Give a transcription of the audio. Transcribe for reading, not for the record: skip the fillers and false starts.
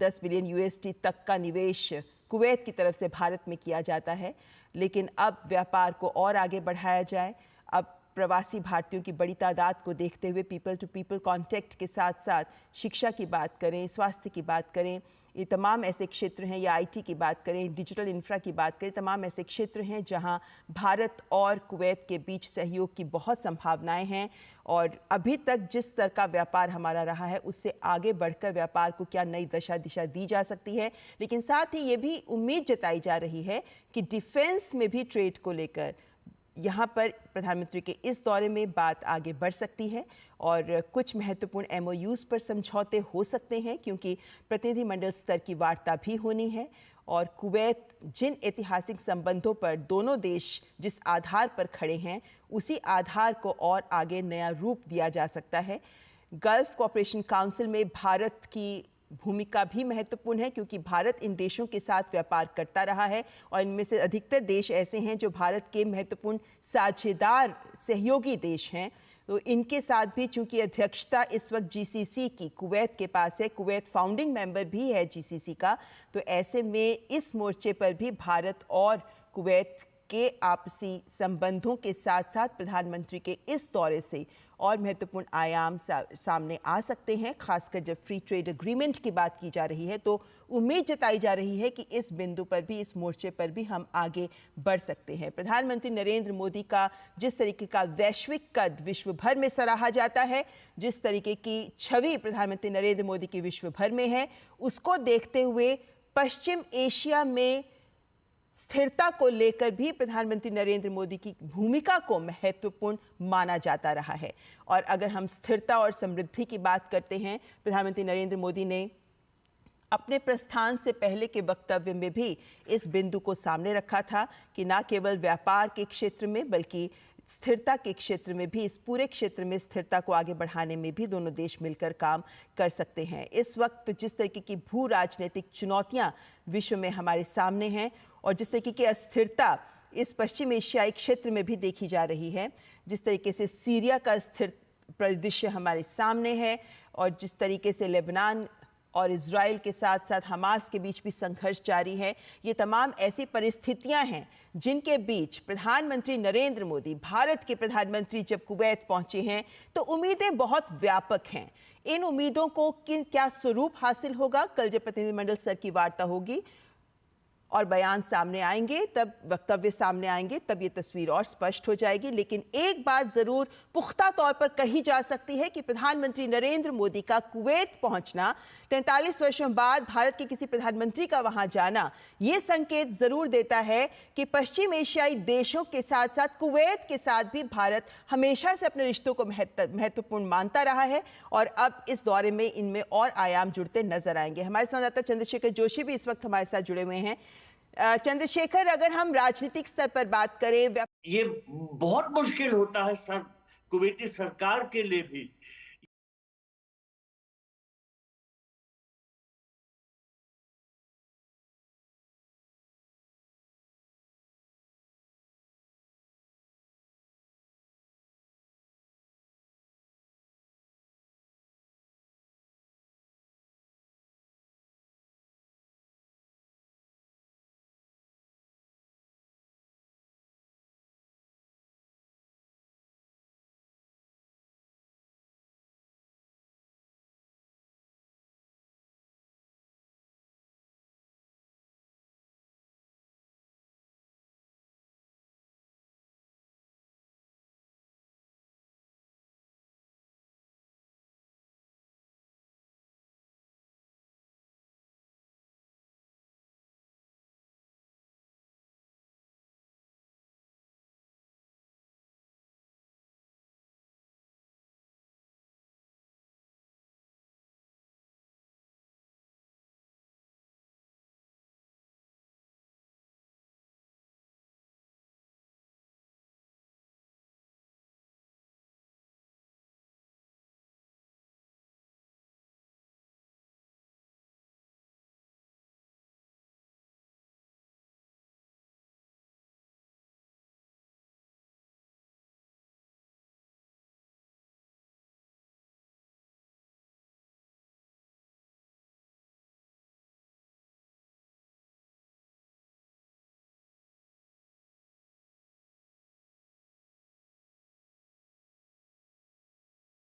10 billion USD तक का निवेश कुवैत की तरफ से भारत में किया जाता है, लेकिन अब व्यापार को और आगे बढ़ाया जाए। अब प्रवासी भारतीयों की बड़ी तादाद को देखते हुए पीपल टू पीपल कांटेक्ट के साथ साथ शिक्षा की बात करें, स्वास्थ्य की बात करें, ये तमाम ऐसे क्षेत्र हैं, या आईटी की बात करें, डिजिटल इंफ्रा की बात करें, तमाम ऐसे क्षेत्र हैं जहां भारत और कुवैत के बीच सहयोग की बहुत संभावनाएं हैं। और अभी तक जिस तरह का व्यापार हमारा रहा है उससे आगे बढ़कर व्यापार को क्या नई दिशा दी जा सकती है। लेकिन साथ ही ये भी उम्मीद जताई जा रही है कि डिफेंस में भी ट्रेड को लेकर यहाँ पर प्रधानमंत्री के इस दौरे में बात आगे बढ़ सकती है और कुछ महत्वपूर्ण एमओयूज पर समझौते हो सकते हैं, क्योंकि प्रतिनिधिमंडल स्तर की वार्ता भी होनी है। और कुवैत जिन ऐतिहासिक संबंधों पर दोनों देश जिस आधार पर खड़े हैं उसी आधार को और आगे नया रूप दिया जा सकता है। गल्फ कोऑपरेशन काउंसिल में भारत की भूमिका भी महत्वपूर्ण है, क्योंकि भारत इन देशों के साथ व्यापार करता रहा है और इनमें से अधिकतर देश ऐसे हैं जो भारत के महत्वपूर्ण साझेदार सहयोगी देश हैं। तो इनके साथ भी चूंकि अध्यक्षता इस वक्त जीसीसी की कुवैत के पास है, कुवैत फाउंडिंग मेंबर भी है जीसीसी का, तो ऐसे में इस मोर्चे पर भी भारत और कुवैत के आपसी संबंधों के साथ साथ प्रधानमंत्री के इस दौरे से और महत्वपूर्ण आयाम सामने आ सकते हैं। खासकर जब फ्री ट्रेड एग्रीमेंट की बात की जा रही है तो उम्मीद जताई जा रही है कि इस बिंदु पर भी, इस मोर्चे पर भी हम आगे बढ़ सकते हैं। प्रधानमंत्री नरेंद्र मोदी का जिस तरीके का वैश्विक कद विश्व भर में सराहा जाता है, जिस तरीके की छवि प्रधानमंत्री नरेंद्र मोदी की विश्व भर में है, उसको देखते हुए पश्चिम एशिया में स्थिरता को लेकर भी प्रधानमंत्री नरेंद्र मोदी की भूमिका को महत्वपूर्ण माना जाता रहा है। और अगर हम स्थिरता और समृद्धि की बात करते हैं, प्रधानमंत्री नरेंद्र मोदी ने अपने प्रस्थान से पहले के वक्तव्य में भी इस बिंदु को सामने रखा था कि न केवल व्यापार के क्षेत्र में बल्कि स्थिरता के क्षेत्र में भी, इस पूरे क्षेत्र में स्थिरता को आगे बढ़ाने में भी दोनों देश मिलकर काम कर सकते हैं। इस वक्त जिस तरीके की भू राजनीतिक चुनौतियां विश्व में हमारे सामने हैं और जिस तरीके की अस्थिरता इस पश्चिम एशियाई क्षेत्र में भी देखी जा रही है, जिस तरीके से सीरिया का स्थिर परिदृश्य हमारे सामने है और जिस तरीके से लेबनान और इजराइल के साथ साथ हमास के बीच भी संघर्ष जारी है, ये तमाम ऐसी परिस्थितियां हैं जिनके बीच प्रधानमंत्री नरेंद्र मोदी, भारत के प्रधानमंत्री जब कुवैत पहुंचे हैं तो उम्मीदें बहुत व्यापक हैं। इन उम्मीदों को क्या स्वरूप हासिल होगा, कल जब प्रतिनिधिमंडल स्तर की वार्ता होगी और बयान सामने आएंगे, तब वक्तव्य सामने आएंगे, तब ये तस्वीर और स्पष्ट हो जाएगी। लेकिन एक बात जरूर पुख्ता तौर पर कही जा सकती है कि प्रधानमंत्री नरेंद्र मोदी का कुवैत पहुंचना, 43 वर्षों बाद भारत के किसी प्रधानमंत्री का वहां जाना, ये संकेत जरूर देता है कि पश्चिम एशियाई देशों के साथ साथ कुवैत के साथ भी भारत हमेशा से अपने रिश्तों को महत्वपूर्ण मानता रहा है और अब इस दौरे में इनमें और आयाम जुड़ते नजर आएंगे। हमारे संवाददाता चंद्रशेखर जोशी भी इस वक्त हमारे साथ जुड़े हुए हैं। चंद्रशेखर, अगर हम राजनीतिक स्तर पर बात करें, ये बहुत मुश्किल होता है सर कुवैती सरकार के लिए भी